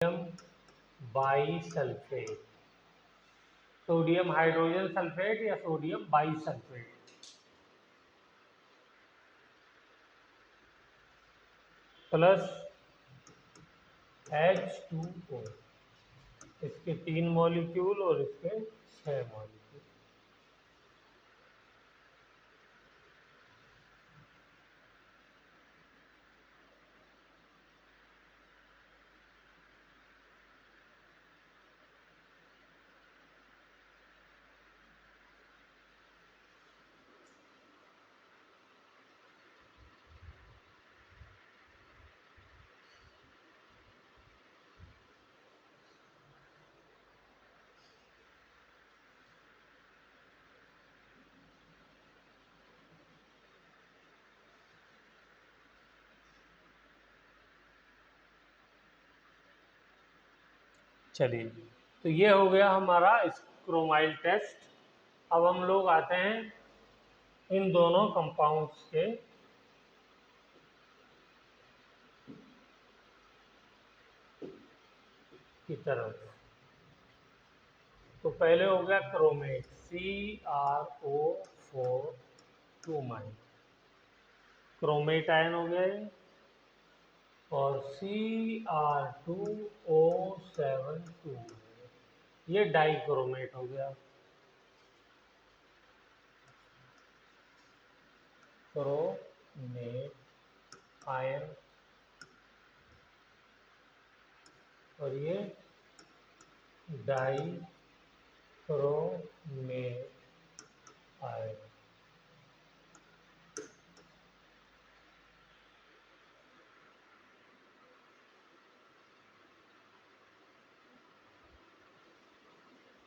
बाईसल्फेट, sodium hydrogen sulphate या sodium बाईसल्फेट plus H2O, इसके 3 molecule और इसके 6 मॉलिक्यूल। चलिए, तो ये हो गया हमारा क्रोमाइल टेस्ट। अब हम लोग आते हैं इन दोनों कंपाउंड्स के की तरफ। तो पहले हो गया क्रोमेट, CrO4 2- क्रोमेट आयन हो गया ये, और Cr2O7 2, ये डाइक्रोमेट हो गया। क्रोमेट आयन, और ये डाइक्रोमेट आयन।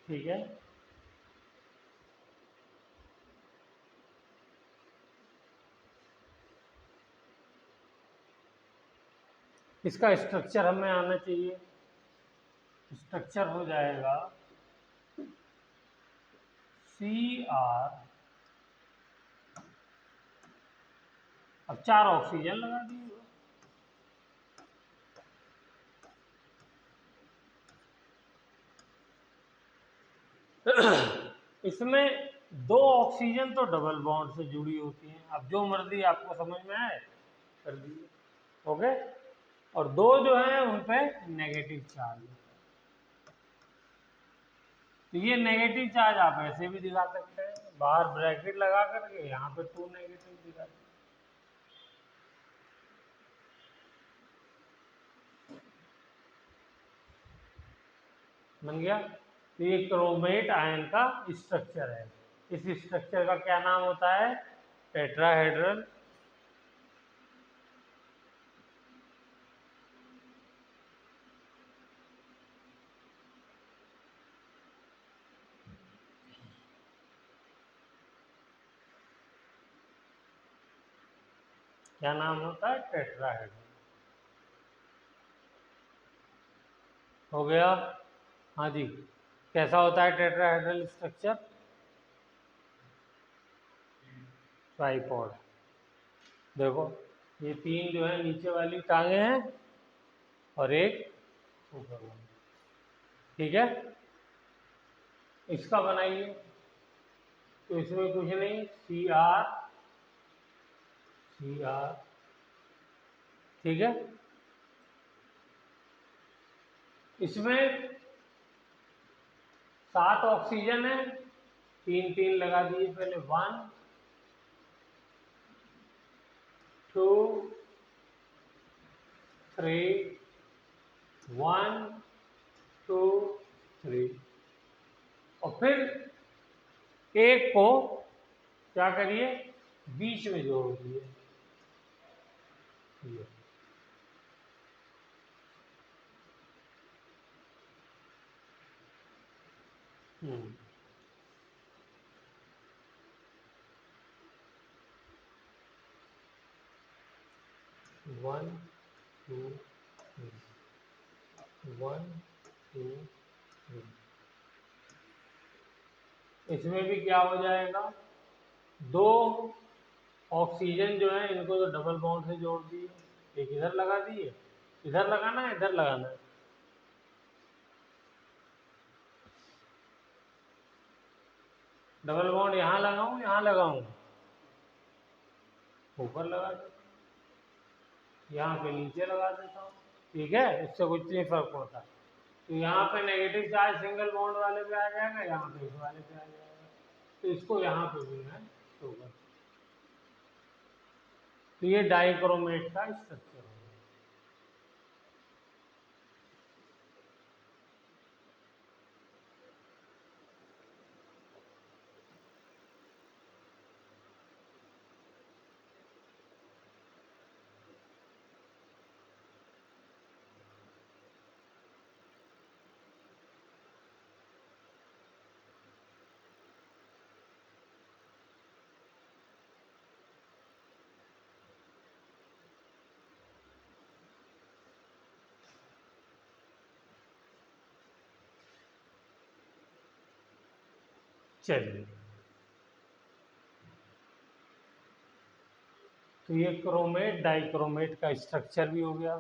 ठीक है, इसका स्ट्रक्चर हमें आना चाहिए। स्ट्रक्चर हो जाएगा Cr, अब 4 ऑक्सीजन लगा दिए, इसमें 2 ऑक्सीजन तो डबल बॉन्ड से जुड़ी होती हैं। अब जो मर्जी आपको समझ में आए कर दीजिए, ओके। और 2 जो है उन पे नेगेटिव चार्ज। तो ये नेगेटिव चार्ज आप ऐसे भी दिखा सकते हैं, बाहर ब्रैकेट लगा करके, यहाँ पे 2 नेगेटिव दिखा सकते। बन गया। तो ये क्रोमेट आयन का स्ट्रक्चर है। इस स्ट्रक्चर का क्या नाम होता है? टेट्राहेड्रल क्या नाम होता है? टेट्राहेड्रल। हो गया? हाँ जी। कैसा होता है टेट्राहेड्रल स्ट्रक्चर? ट्राइपॉड। देखो, ये 3 जो है नीचे वाली टांगे हैं और एक ऊपर वाली। ठीक है, इसका बनाइए। तो इसमें कुछ नहीं, Cr, ठीक है। इसमें 7 ऑक्सीजन है, 3 लगा दिए पहले। 1 2 3, 1 2 3, और फिर एक को क्या करिए, बीच में जोड़ दिए। ये 1 2 3, 1 2 3। इसमें भी क्या हो जाएगा, 2 ऑक्सीजन जो है इनको तो डबल बॉन्ड से जोड़ दिए, एक इधर लगा दिए। इधर लगाना है, इधर लगाना है, डबल बॉन्ड यहाँ लगाऊं, यहाँ लगाऊं, ऊपर लगा देता हूं, यहाँ पे नीचे लगा देता हूँ, ठीक है, इससे कुछ नहीं फर्क पड़ता। तो यहाँ पे नेगेटिव चार्ज सिंगल बॉन्ड वाले पे आ जाएगा, यहाँ पे इस वाले पे आ जाएगा, तो इसको यहाँ पे भी मैं शो कर। तो ये डाइक्रोमेट का स्ट्रक्चर है। चलिए, तो ये क्रोमेट डाइक्रोमेट का स्ट्रक्चर भी हो गया।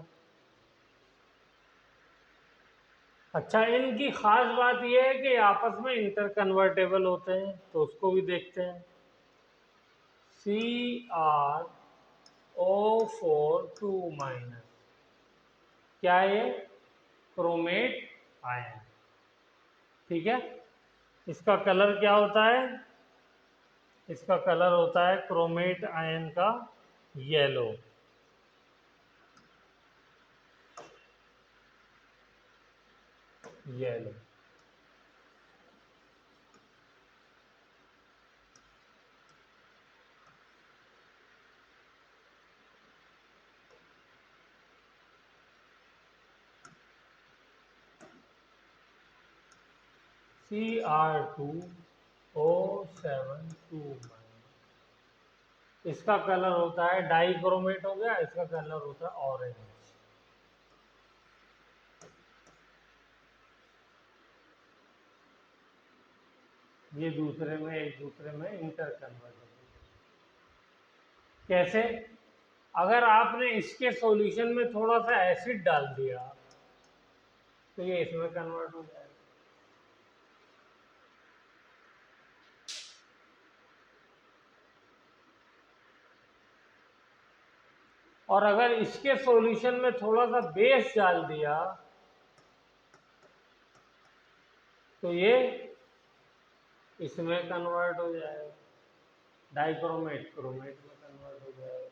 अच्छा, इनकी खास बात यह है कि आपस में इंटर कन्वर्टेबल होते हैं, तो उसको भी देखते हैं। CrO4 2-, क्या है ये? क्रोमेट आयन, ठीक है। इसका कलर क्या होता है? इसका कलर होता है क्रोमेट आयन का येलो। Yellow, Cr2O7 2-। इसका कलर होता है डाइक्रोमेट हो गया, इसका कलर होता है ऑरेंज। ये दूसरे में एक दूसरे में इंटर कन्वर्ट हो गए। कैसे? अगर आपने इसके सॉल्यूशन में थोड़ा सा एसिड डाल दिया तो ये इसमें कन्वर्ट हो जाएगा। और अगर इसके सॉल्यूशन में थोड़ा सा बेस डाल दिया तो ये इसमें कन्वर्ट हो जाएगा, डाइक्रोमेट क्रोमेट में कन्वर्ट हो जाएगा।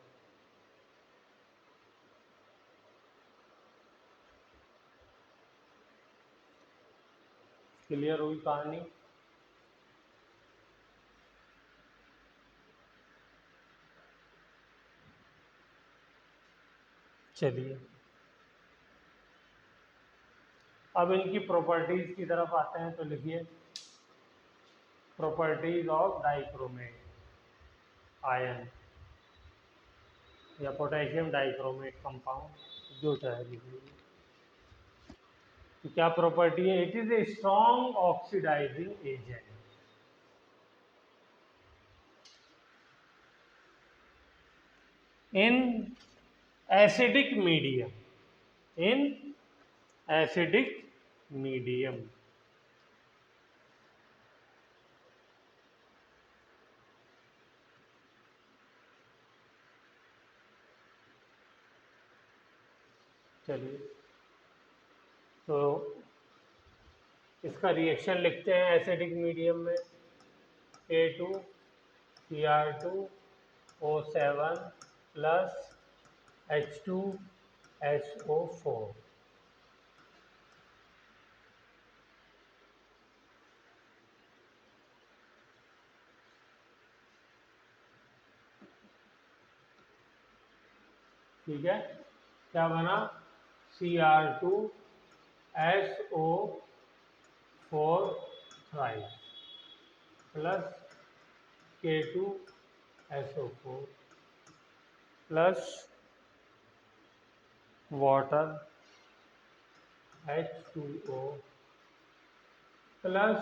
क्लियर हुई कहानी? चलिए, अब इनकी प्रॉपर्टीज की तरफ आते हैं, तो लिखिए प्रॉपर्टीज ऑफ डाइक्रोमेट आयन या पोटेशियम डाइक्रोमेट कंपाउंड, जो चाहे लिखिए। तो क्या प्रॉपर्टी है? It is a strong oxidising agent in acidic medium, in acidic medium. चलिए, तो इसका रिएक्शन लिखते हैं एसिडिक मीडियम में। K2Cr2O7 plus H2SO4। ठीक है, क्या बना? Cr2SO4 thrice plus K2SO4 plus water H2O plus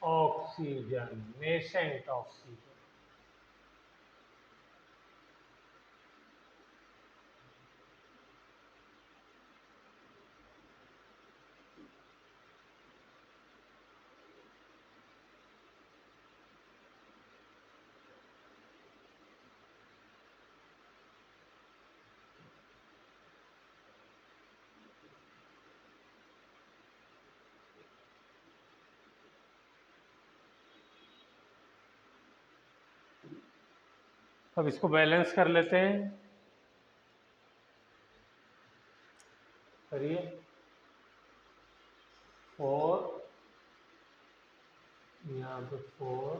oxygen, nascent oxygen. अब इसको बैलेंस कर लेते हैं, करिए। 4, यहाँ पे 4,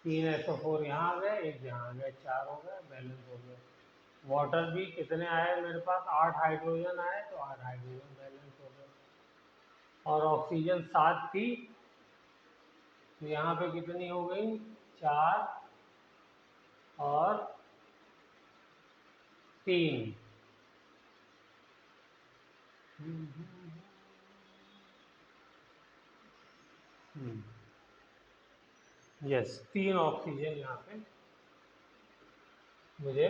3 SO4 यहाँ आ गए, एक यहाँ आ गया, 4 हो गया, बैलेंस हो गया। वाटर भी कितने आए मेरे पास, 8 हाइड्रोजन आए, तो 8 हाइड्रोजन बैलेंस हो गए। और ऑक्सीजन 7 थी, तो यहाँ पे कितनी हो गई, 4 और 3। यस, 3 ऑक्सीजन यहाँ पे मुझे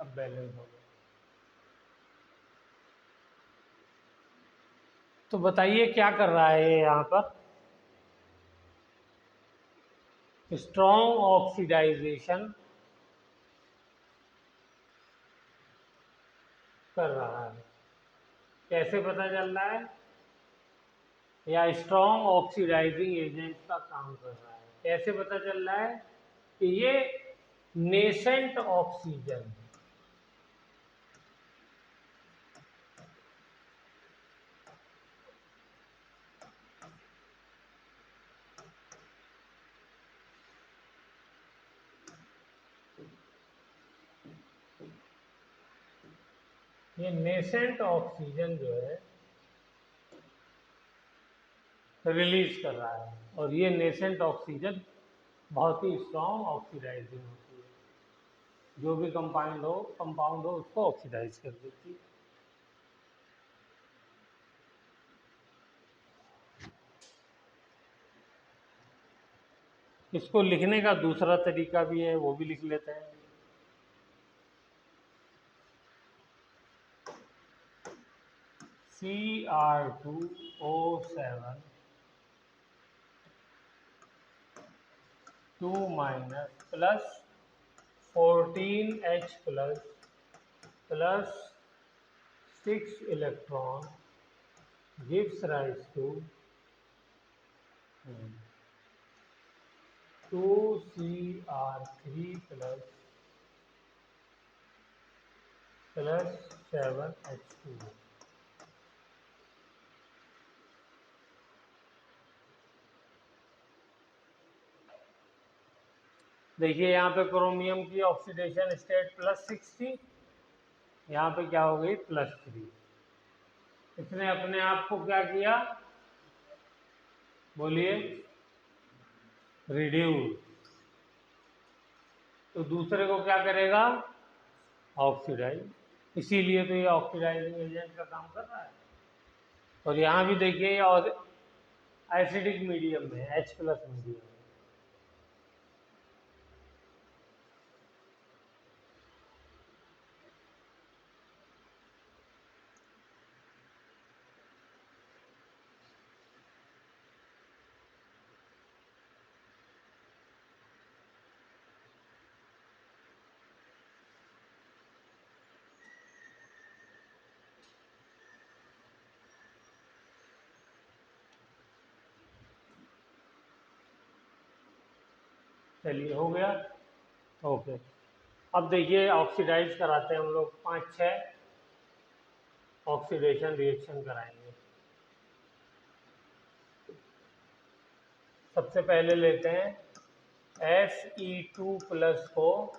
अब बैलेंस हो गया। तो बताइए क्या कर रहा है ये यहाँ पर, स्ट्रॉन्ग ऑक्सीडाइजेशन कर रहा है। कैसे पता चल रहा है, या स्ट्रॉन्ग ऑक्सीडाइजिंग एजेंट का काम कर रहा है। कैसे पता चल रहा है कि ये नेसेंट ऑक्सीजन, ये नेसेंट ऑक्सीजन जो है रिलीज कर रहा है, और ये नेसेंट ऑक्सीजन बहुत ही स्ट्रॉन्ग ऑक्सीडाइजिंग होती है। जो भी कंपाउंड हो उसको ऑक्सीडाइज कर देती है। इसको लिखने का दूसरा तरीका भी है, वो भी लिख लेते हैं। Cr2O7 2 minus plus 14H plus 6 electron gives rise to 2Cr3 plus 7H2। देखिए यहाँ पे क्रोमियम की ऑक्सीडेशन स्टेट +6 थी, यहाँ पे क्या हो गई, +3। इसने अपने आप को क्या किया, बोलिए, रिड्यूस। तो दूसरे को क्या करेगा, ऑक्सीडाइज। इसीलिए तो ये ऑक्सीडाइजिंग एजेंट का काम कर रहा है। और यहाँ भी देखिए ये एसिडिक मीडियम में, H+ मीडियम में। चलिए हो गया, ओके। अब देखिए ऑक्सीडाइज कराते हैं हम लोग, 5-6 ऑक्सीडेशन रिएक्शन कराएंगे। सबसे पहले लेते हैं Fe2+ को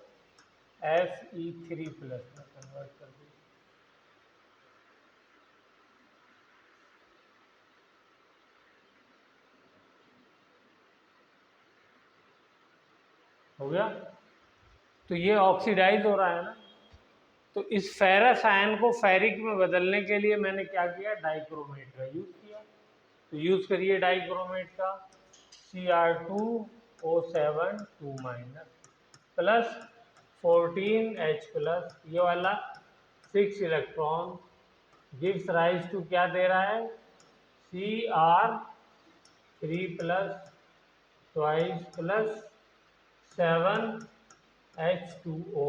Fe3+ में कन्वर्ट कर दें। हो गया, तो ये ऑक्सीडाइज हो रहा है ना। तो इस फेरस आयन को फेरिक में बदलने के लिए मैंने क्या किया, डाइक्रोमेट का यूज किया। तो यूज करिए डाइक्रोमेट का, Cr2O7 2 माइनस प्लस 14H+, ये वाला 6 इलेक्ट्रॉन गिव्स राइज टू, क्या दे रहा है, Cr3+ ट्वाइस प्लस 7 H2O,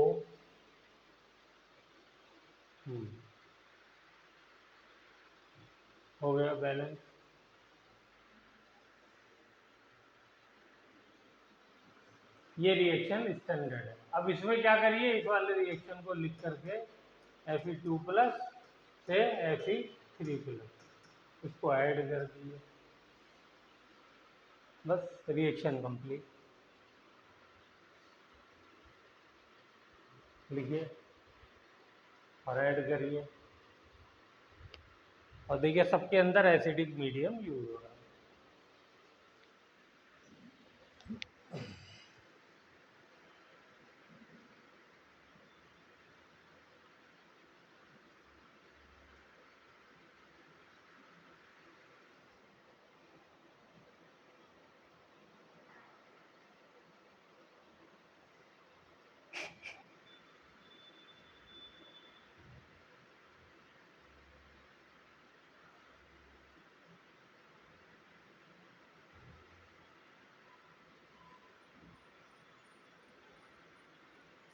हो गया बैलेंस। ये रिएक्शन स्टैंडर्ड है। अब इसमें क्या करिए, इस वाले रिएक्शन को लिख करके Fe2 प्लस से Fe3 प्लस इसको ऐड कर दिए, बस रिएक्शन कंप्लीट। लिखिए और ऐड करिए और देखिए सबके अंदर एसिडिक मीडियम यूज हो रहा है।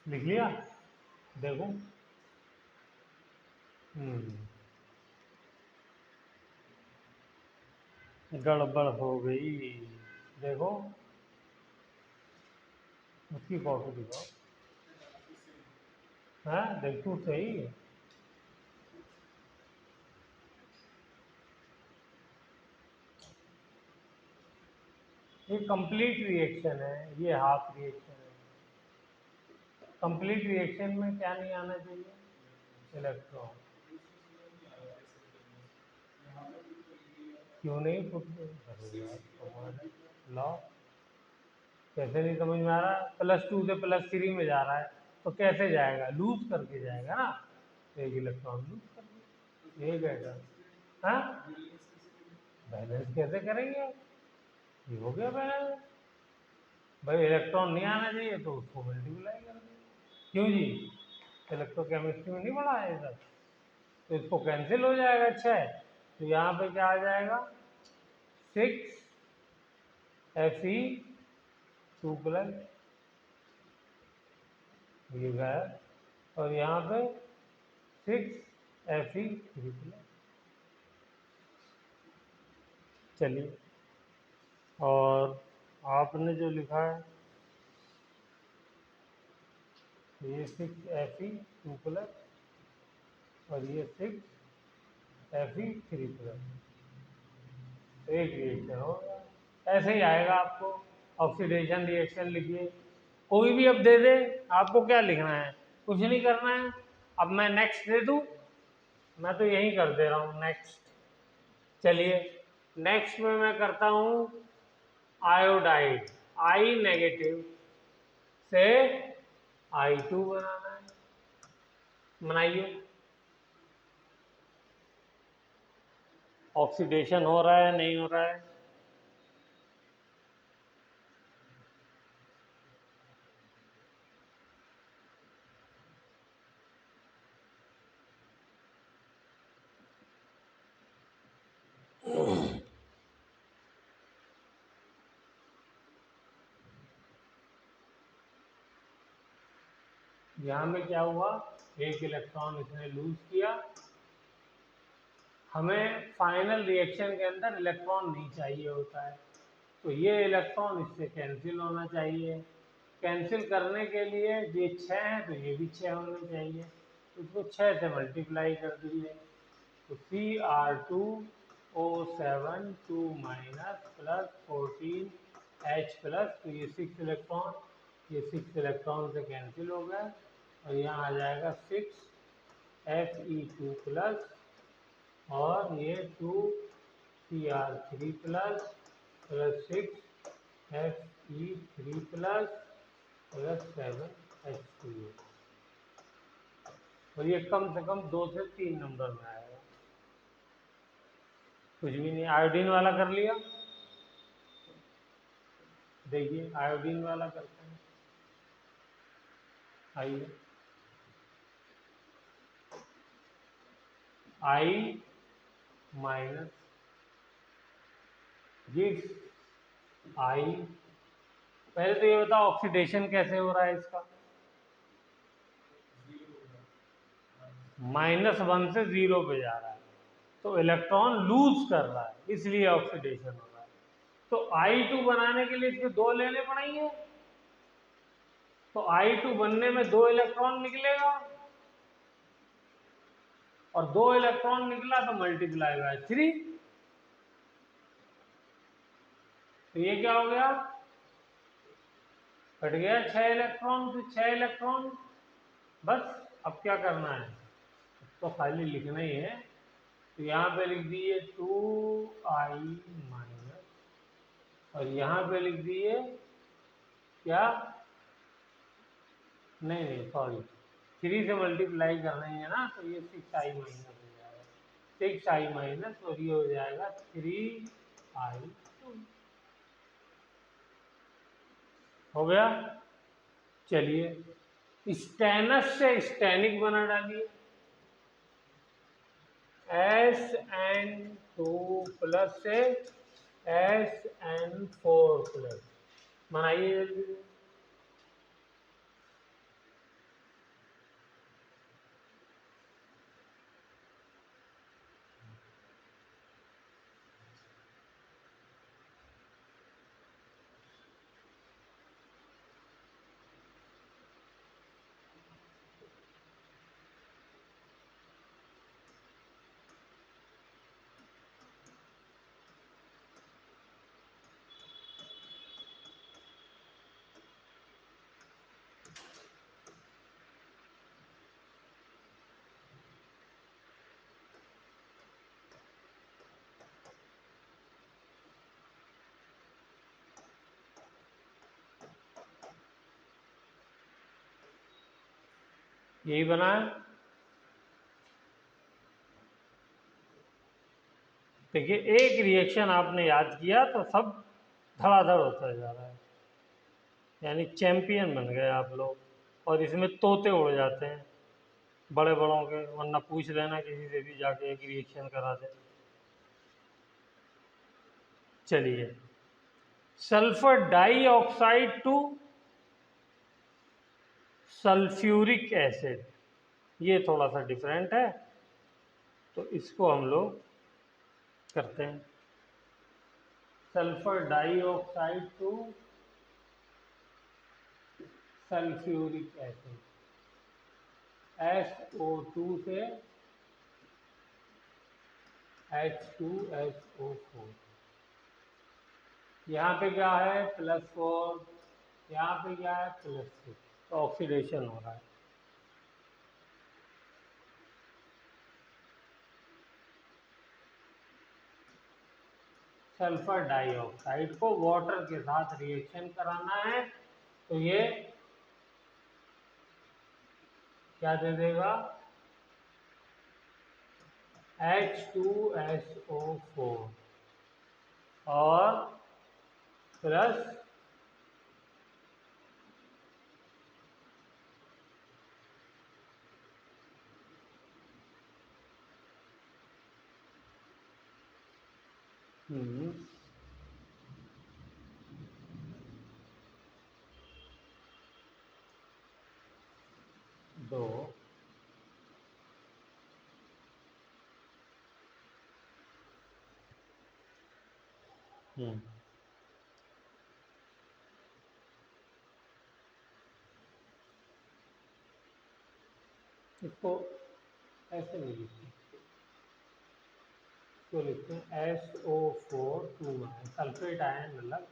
लिख लिया, देखो। गड़बड़ हो गई, देखो उसकी कॉपी दिखाओ। हाँ देखो सही है। ये कंप्लीट रिएक्शन है, ये हाफ रिएक्शन है। कंप्लीट रिएक्शन में क्या नहीं आना चाहिए, इलेक्ट्रॉन। क्यों नहीं लॉ कैसे नहीं समझ में आ रहा? +2 से +3 में जा रहा है तो कैसे जाएगा, लूज करके जाएगा ना, एक इलेक्ट्रॉन लूज कर ये जाएगा। हाँ बैलेंस कैसे करेंगे, ये हो गया बैलेंस। भाई इलेक्ट्रॉन नहीं आना चाहिए तो उसको मल्टीप्लाई कर दो। क्यों जी, इलेक्ट्रोकेमिस्ट्री में नहीं पढ़ा है सब, तो इसको कैंसिल हो जाएगा। अच्छा है, तो यहाँ पे क्या आ जाएगा, 6Fe2 प्लस, ये गया, और यहाँ पे 6Fe3 प्लस। चलिए, और आपने जो लिखा है ये 6Fe2 प्लस और ये 6Fe3 प्लस, एक रिएक्शन होगा। ऐसे ही आएगा आपको। ऑक्सीडेशन रिएक्शन लिखिए, कोई भी अब दे दे, आपको क्या लिखना है, कुछ नहीं करना है। अब मैं नेक्स्ट दे दूं, मैं तो यही कर दे रहा हूँ नेक्स्ट। चलिए नेक्स्ट में मैं करता हूँ आयोडाइड, आई नेगेटिव से I2 बनाना है, बनाइए। ऑक्सीडेशन हो रहा है नहीं हो रहा है, यहाँ में क्या हुआ, एक इलेक्ट्रॉन इसने लूज किया। हमें फाइनल रिएक्शन के अंदर इलेक्ट्रॉन नहीं चाहिए होता है, तो ये इलेक्ट्रॉन इससे कैंसिल होना चाहिए। कैंसिल करने के लिए ये 6 है तो ये भी 6 होने चाहिए, तो इसको 6 से मल्टीप्लाई कर दीजिए। तो Cr2O7 2 minus plus 14H plus, तो ये 6 इलेक्ट्रॉन, ये 6 इलेक्ट्रॉन से कैंसिल हो गया और यहाँ आ जाएगा 6Fe2 प्लस और ये 2Cr3 plus plus 6Fe3 plus plus 7H2O, और ये कम से कम 2 से 3 नंबर में आएगा। कुछ भी नहीं, आयोडीन वाला कर लिया। देखिए आयोडीन वाला करते हैं, आइए। I माइनस जिस I, पहले तो ये बताओ ऑक्सीडेशन कैसे हो रहा है इसका, -1 से 0 पे जा रहा है, तो इलेक्ट्रॉन लूज कर रहा है, इसलिए ऑक्सीडेशन हो रहा है। तो I2 बनाने के लिए इसमें 2 लेने पड़ेंगे, तो I2 बनने में 2 इलेक्ट्रॉन निकलेगा, और 2 इलेक्ट्रॉन निकला तो मल्टीप्लाई बाय 3, तो ये क्या हो गया, कट गया 6 इलेक्ट्रॉन, तो 6 इलेक्ट्रॉन। बस अब क्या करना है, तो खाली लिखना ही है, तो यहाँ पे लिख दिए 2I-, और यहाँ पे लिख दिए क्या, नहीं सॉरी, 3 से मल्टीप्लाई करना ही है ना, तो ये 6I- हो जाएगा, 6I- और ये हो जाएगा 3I2। हो गया। चलिए स्टेनस से स्टेनिक बना डालिए, SN2+ से SN4+, बनाइए जल्दी से। यही बना है। देखिए एक रिएक्शन आपने याद किया तो सब धड़ाधड़ होता जा रहा है, यानी चैंपियन बन गए आप लोग, और इसमें तोते उड़ जाते हैं बड़े बड़ों के, वरना पूछ लेना किसी से भी जाके एक रिएक्शन करा दे। चलिए sulphur dioxide to sulphuric acid, ये थोड़ा सा डिफरेंट है, तो इसको हम लोग करते हैं। Sulphur dioxide to sulphuric acid, SO2 से H2SO4, यहाँ पे क्या है +4, यहाँ पे क्या है +6, तो ऑक्सीडेशन हो रहा है। सल्फर डाइऑक्साइड को वाटर के साथ रिएक्शन कराना है, तो ये क्या दे देगा, H2SO4 और प्लस हम्म 2, इसको ऐसे नहीं लिखते, इसको लिखते हैं SO4 2 सल्फेट आयन मतलब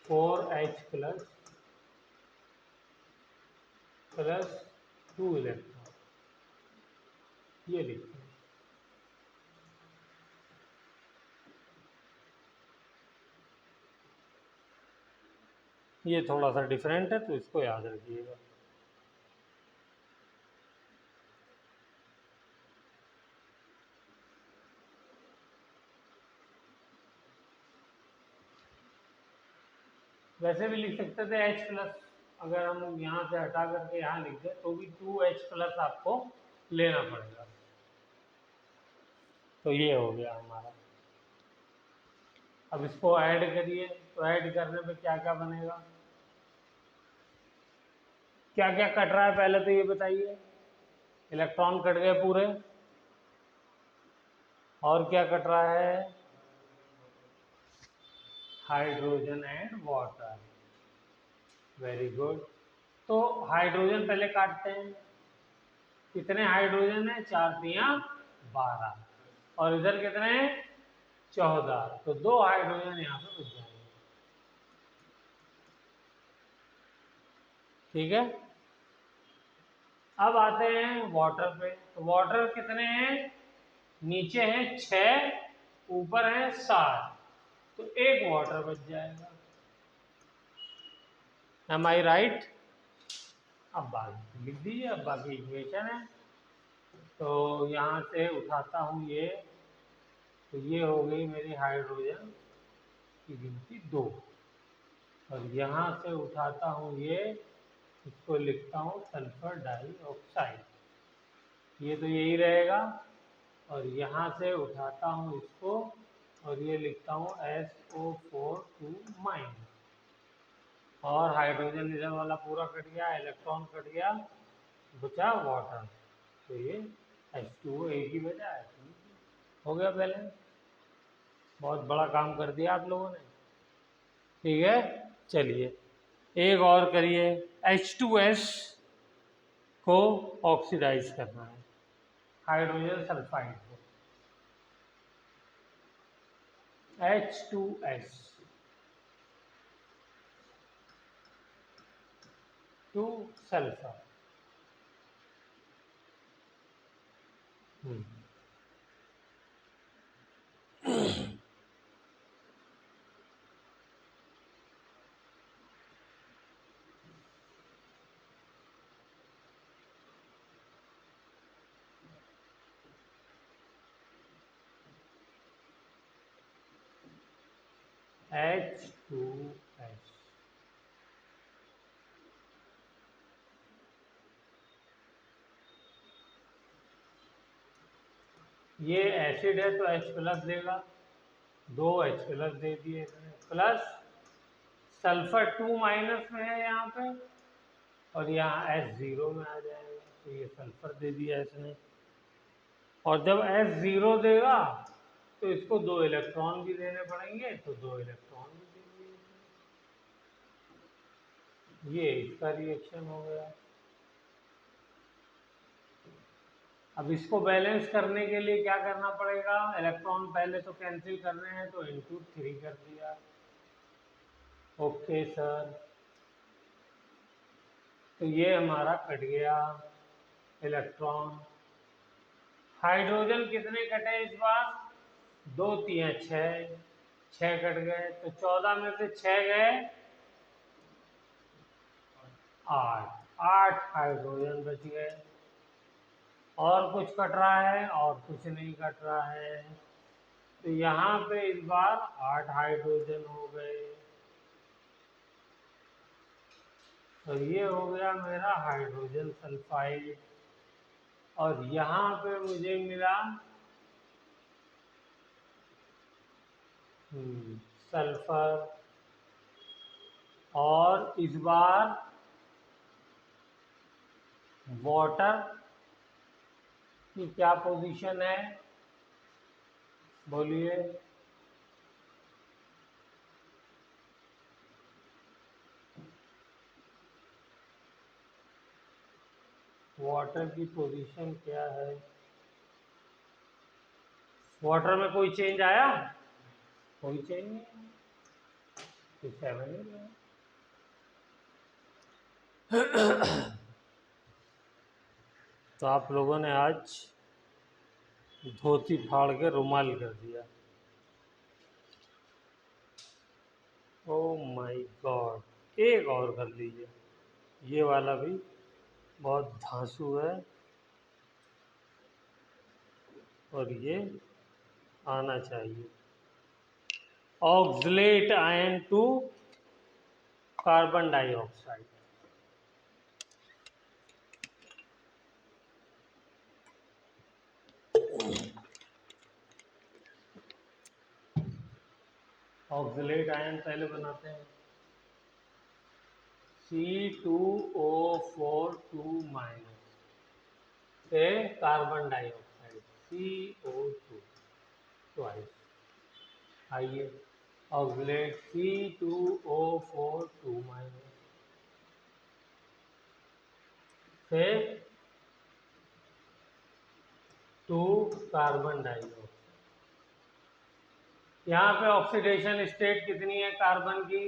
+4H +2 इलेक्ट्रॉन, ये लिखते हैं। ये थोड़ा सा डिफरेंट है, तो इसको याद रखिएगा। वैसे भी लिख सकते थे H+, अगर हम यहाँ से हटा करके यहाँ लिख दें तो भी 2H+ आपको लेना पड़ेगा। तो ये हो गया हमारा। अब इसको ऐड करिए, तो ऐड करने पे क्या क्या बनेगा, क्या क्या कट रहा है पहले तो ये बताइए। इलेक्ट्रॉन कट गए पूरे, और क्या कट रहा है? Hydrogen and water. Very good. तो हाइड्रोजन पहले काटते हैं। कितने हाइड्रोजन है? 4 तिया 12, और इधर कितने हैं? 14। तो 2 हाइड्रोजन यहाँ पे बच जाएंगे। ठीक है, अब आते हैं वाटर पे। तो वाटर कितने हैं? नीचे हैं 6, ऊपर है 7, तो 1 वाटर बच जाएगा। एम आई राइट? अब बाकी लिख दीजिए, अब बाकी इक्वेशन है। तो यहाँ से उठाता हूँ ये, तो ये हो गई मेरी हाइड्रोजन की गिनती 2, और यहाँ से उठाता हूँ ये, इसको लिखता हूँ सल्फर डाइऑक्साइड, ये तो यही रहेगा। और यहाँ से उठाता हूँ इसको, और ये लिखता हूँ SO4 2-, और हाइड्रोजन इधर वाला पूरा कट गया, इलेक्ट्रॉन कट गया, बचा वाटर, तो ये H2O एक ही बचा है। हो गया बैलेंस। बहुत बड़ा काम कर दिया आप लोगों ने। ठीक है, चलिए एक और करिए। H2S को ऑक्सीडाइज करना है, हाइड्रोजन सल्फाइड को। H2S two sulphur. H2S, ये एसिड है तो H प्लस देगा, 2 H प्लस दे दिए, प्लस सल्फर 2 माइनस में है यहाँ पे, और यहाँ H 0 में आ जाएगा, तो ये सल्फर दे दिया इसने। और जब H 0 देगा तो इसको 2 इलेक्ट्रॉन भी देने पड़ेंगे, तो 2 इलेक्ट्रॉन भी दे दिए। ये इसका रिएक्शन हो गया। अब इसको बैलेंस करने के लिए क्या करना पड़ेगा? इलेक्ट्रॉन पहले तो कैंसिल करने हैं, तो इंटू 3 कर दिया। ओके सर, तो ये हमारा कट गया इलेक्ट्रॉन। हाइड्रोजन कितने कटे इस बार? 2 3 6, 6 कट गए, तो 14 में से 6 गए 8, 8 हाइड्रोजन बच गए। और कुछ कट रहा है? और कुछ नहीं कट रहा है। तो यहाँ पे इस बार 8 हाइड्रोजन हो गए, और ये हो गया मेरा हाइड्रोजन सल्फाइड। और यहाँ पे मुझे मिला सल्फर। और इस बार वाटर की क्या पोजीशन है? बोलिए। वाटर की पोजीशन क्या है? वाटर में कोई चेंज आया? कोई चेंज नहीं, तो 7 ही है। तो आप लोगों ने आज धोती फाड़ के रुमाल कर दिया। ओ माय गॉड, एक और कर लीजिए, ये वाला भी बहुत धांसू है, और ये आना चाहिए। Oxalate ion to carbon dioxide. Oxalate ion पहले बनाते हैं, C2O4 2 माइनस से कार्बन डाइऑक्साइड CO2 ट्वाइस। आइए ऑक्सीलेट C2O4 2 माइनस से 2 कार्बन डाइऑक्साइड। यहाँ पे ऑक्सीडेशन स्टेट कितनी है कार्बन की?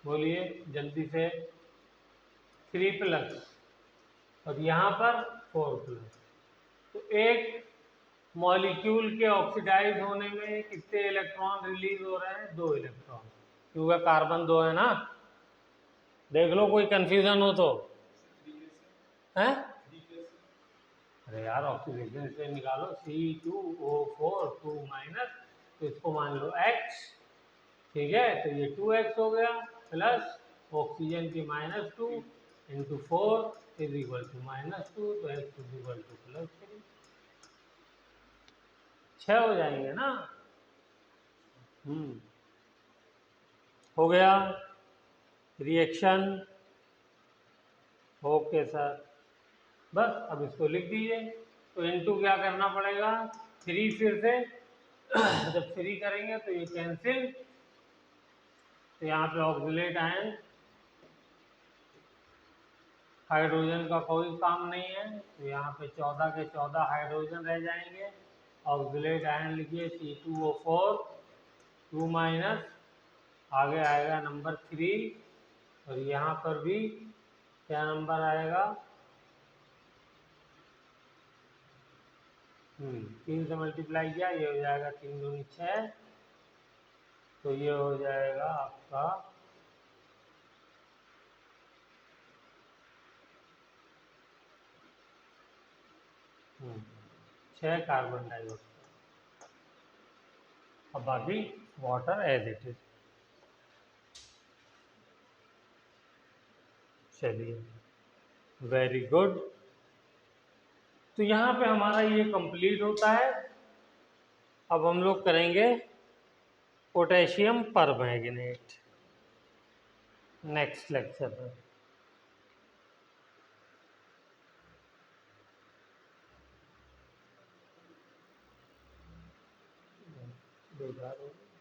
बोलिए जल्दी से। 3+ और यहाँ पर 4+। तो एक मॉलिक्यूल के ऑक्सीडाइज होने में कितने इलेक्ट्रॉन रिलीज हो रहे हैं? 2 इलेक्ट्रॉन, क्योंकि कार्बन 2 है ना। देख लो कोई कंफ्यूजन हो तो है। अरे यार ऑक्सीडेशन से निकालो C2O4 2 माइनस, तो इसको मान लो X, ठीक है। तो ये 2X हो गया प्लस ऑक्सीजन की -2 इंटू 4 इज इक्वल टू -2, तो X इज इक्वल टू +3। 6 हो जाएंगे ना। हो गया रिएक्शन। ओके सर, बस अब इसको लिख दीजिए। तो इनटू क्या करना पड़ेगा? 3 फिर से जब 3 करेंगे तो ये कैंसिल, तो यहाँ पे ऑक्सीलेट आयन, हाइड्रोजन का कोई काम नहीं है, तो यहाँ पे 14 के 14 हाइड्रोजन रह जाएंगे। ऑक्सीलेट आयन लिखिए C2O4 2 माइनस, आगे आएगा नंबर 3, और यहाँ पर भी क्या नंबर आएगा? 3 से मल्टीप्लाई किया, ये हो जाएगा 3 दूनी 6, तो ये हो जाएगा आपका 6 कार्बन डाइऑक्साइड। अब बाकी वाटर एज इट इज। चलिए वेरी गुड। तो यहाँ पे हमारा ये कंप्लीट होता है। अब हम लोग करेंगे पोटेशियम परमैंगनेट नेक्स्ट लेक्चर में। बेकार हो गया।